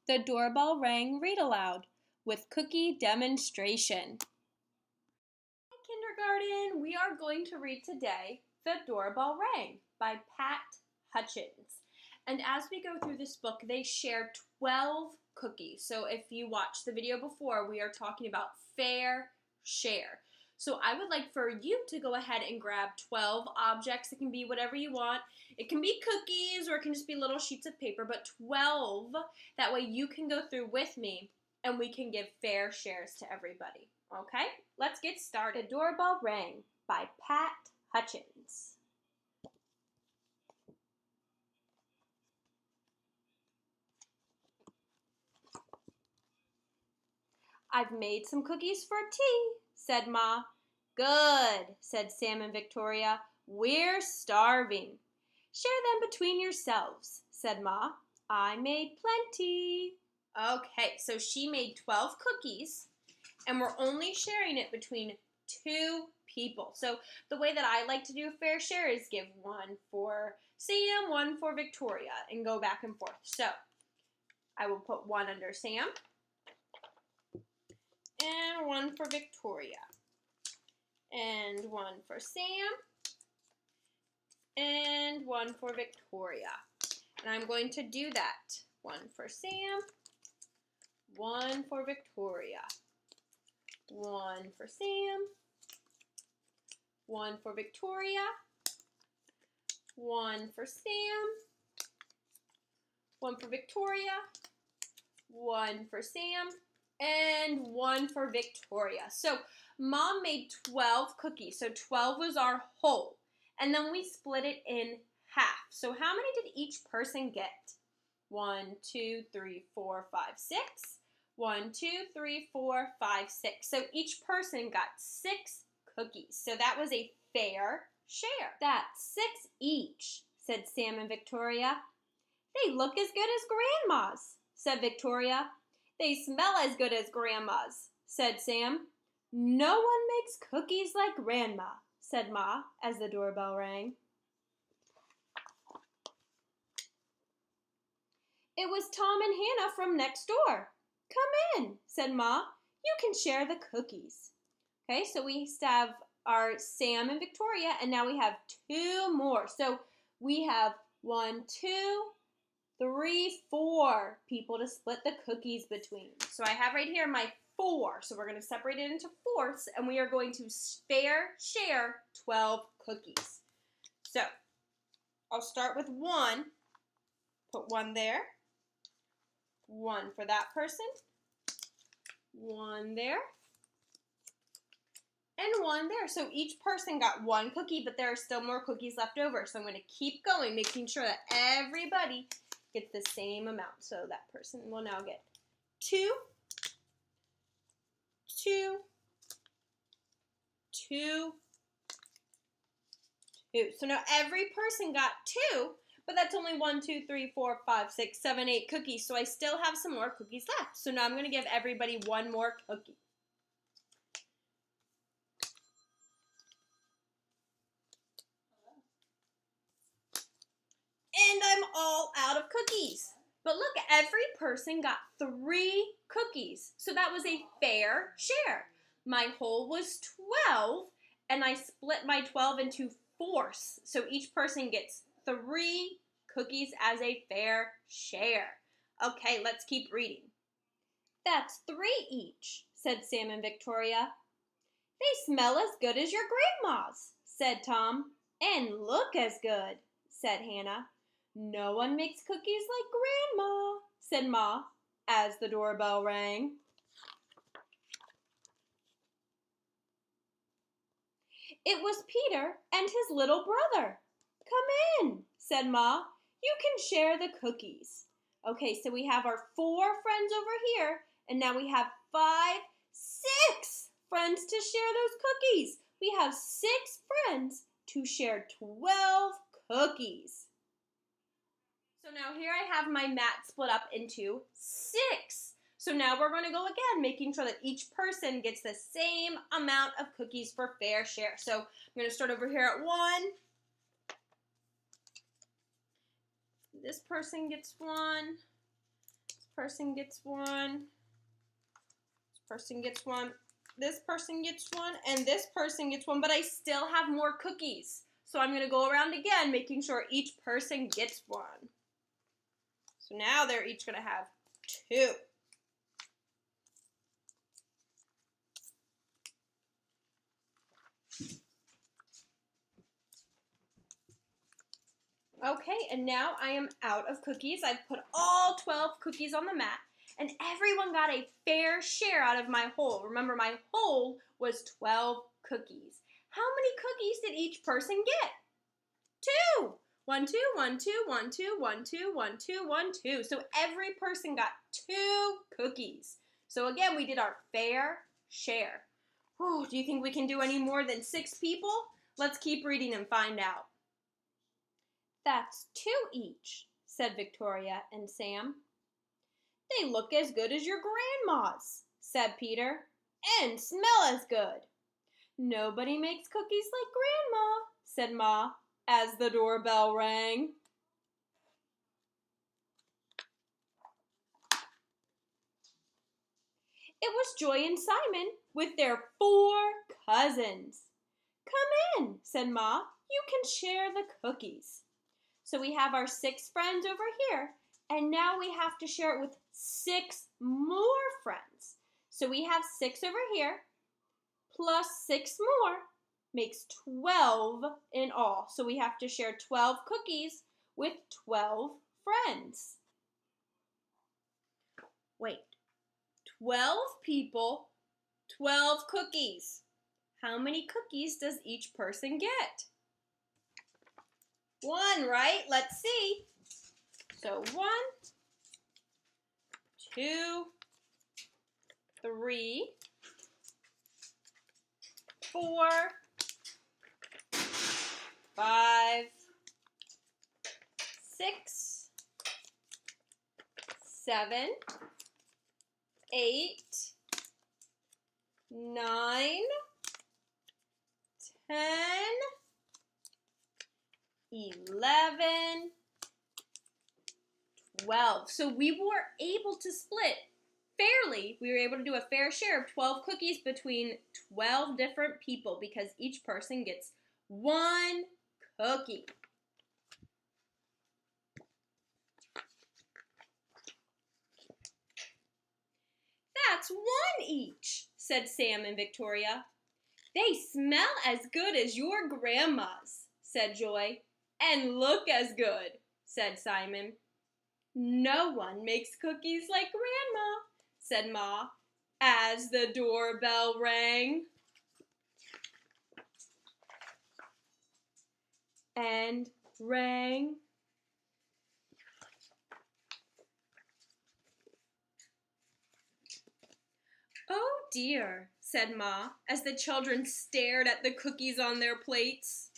The Doorbell Rang Read Aloud with cookie demonstration. Hi, kindergarten. We are going to read today The Doorbell Rang by Pat Hutchins. And as we go through this book, they share 12 cookies. So if you watched the video before, we are talking about fair share. So I would like for you to go ahead and grab 12 objects. It can be whatever you want. It can be cookies or it can just be little sheets of paper, but 12. That way you can go through with me and we can give fair shares to everybody. Okay? Let's get started. The Doorbell Rang by Pat Hutchins. I've made some cookies for tea, said Ma. Good, said Sam and Victoria. We're starving. Share them between yourselves, said Ma. I made plenty. Okay, so she made 12 cookies, and we're only sharing it between 2 people. So the way that I like to do a fair share is give one for Sam, one for Victoria, and go back and forth. So I will put one under Sam, and one for Victoria, and one for Sam, and one for Victoria. And I'm going to do that. One for Sam, one for Victoria, one for Sam, one for Victoria, one for Sam, one for Victoria, one for Sam, and one for Victoria. So Mom made 12 cookies. So 12 was our whole. And then we split it in half. So how many did each person get? 1, 2, 3, 4, 5, 6. 1, 2, 3, 4, 5, 6. So each person got 6 cookies. So that was a fair share. That's 6 each, said Sam and Victoria. They look as good as Grandma's, said Victoria. They smell as good as Grandma's, said Sam. No one makes cookies like Grandma, said Ma as the doorbell rang. It was Tom and Hannah from next door. Come in, said Ma. You can share the cookies. Okay, so we have our Sam and Victoria, and now we have 2 more. So we have 1, 2, 3, 4 people to split the cookies between. So I have right here my 4. So we're going to separate it into fourths, and we are going to fair share 12 cookies. So I'll start with 1. Put 1 there. 1 for that person. 1 there. And 1 there. So each person got 1 cookie, but there are still more cookies left over. So I'm going to keep going, making sure that everybody gets the same amount. So that person will now get 2, 2, 2, 2. So now every person got 2, but that's only 1, 2, 3, 4, 5, 6, 7, 8 cookies. So I still have some more cookies left. So now I'm going to give everybody 1 more cookie. And I'm all out of cookies. But look, every person got 3 cookies. So that was a fair share. My whole was 12, and I split my 12 into fourths. So each person gets 3 cookies as a fair share. Okay, let's keep reading. That's 3 each, said Sam and Victoria. They smell as good as your grandma's, said Tom. And look as good, said Hannah. No one makes cookies like Grandma, said Ma as the doorbell rang. It was Peter and his little brother. Come in, said Ma. You can share the cookies. Okay, so we have our 4 friends over here, and now we have 5, 6 friends to share those cookies. We have 6 friends to share 12 cookies. So now here I have my mat split up into 6. So now we're going to go again, making sure that each person gets the same amount of cookies for fair share. So I'm going to start over here at 1. This person gets 1. This person gets one. This person gets one. This person gets one. And this person gets one. But I still have more cookies. So I'm going to go around again, making sure each person gets one. So now they're each going to have 2. Okay, and now I am out of cookies. I've put all 12 cookies on the mat, and everyone got a fair share out of my whole. Remember, my whole was 12 cookies. How many cookies did each person get? 2. 1, 2, 1, 2, 1, 2, 1, 2, 1, 2, 1, 2. So every person got 2 cookies. So again, we did our fair share. Whew, do you think we can do any more than 6 people? Let's keep reading and find out. That's 2 each, said Victoria and Sam. They look as good as your grandma's, said Peter, and smell as good. Nobody makes cookies like Grandma, said Ma, as the doorbell rang. It was Joy and Simon with their 4 cousins. Come in, said Ma. You can share the cookies. So we have our 6 friends over here, and now we have to share it with 6 more friends. So we have 6 over here, plus 6 more makes 12 in all. So we have to share 12 cookies with 12 friends. Wait, 12 people, 12 cookies. How many cookies does each person get? 1, right? Let's see. So 1, 2, 3, 4, 5, 6, 7, 8, 9, 10, 11, 12. So we were able to split fairly. We were able to do a fair share of 12 cookies between 12 different people because each person gets 1 cookie. That's 1 each, said Sam and Victoria. They smell as good as your grandma's, said Joy. And look as good, said Simon. No one makes cookies like Grandma, said Ma, as the doorbell rang. And rang. Oh dear, said Ma, as the children stared at the cookies on their plates.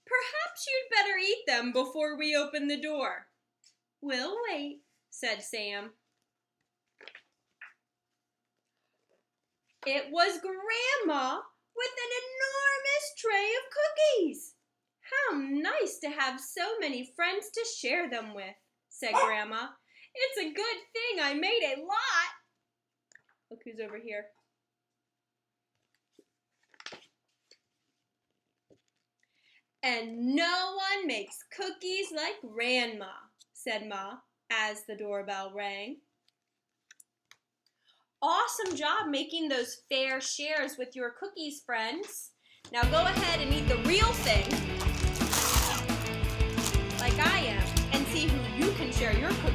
Perhaps you'd better eat them before we open the door. We'll wait, said Sam. It was Grandma with an enormous tray of cookies. How nice to have so many friends to share them with, said Grandma. It's a good thing I made a lot. Look who's over here. And no one makes cookies like Grandma, said Ma, as the doorbell rang. Awesome job making those fair shares with your cookies, friends. Now go ahead and eat the real thing, like I am, and see who you can share your cookies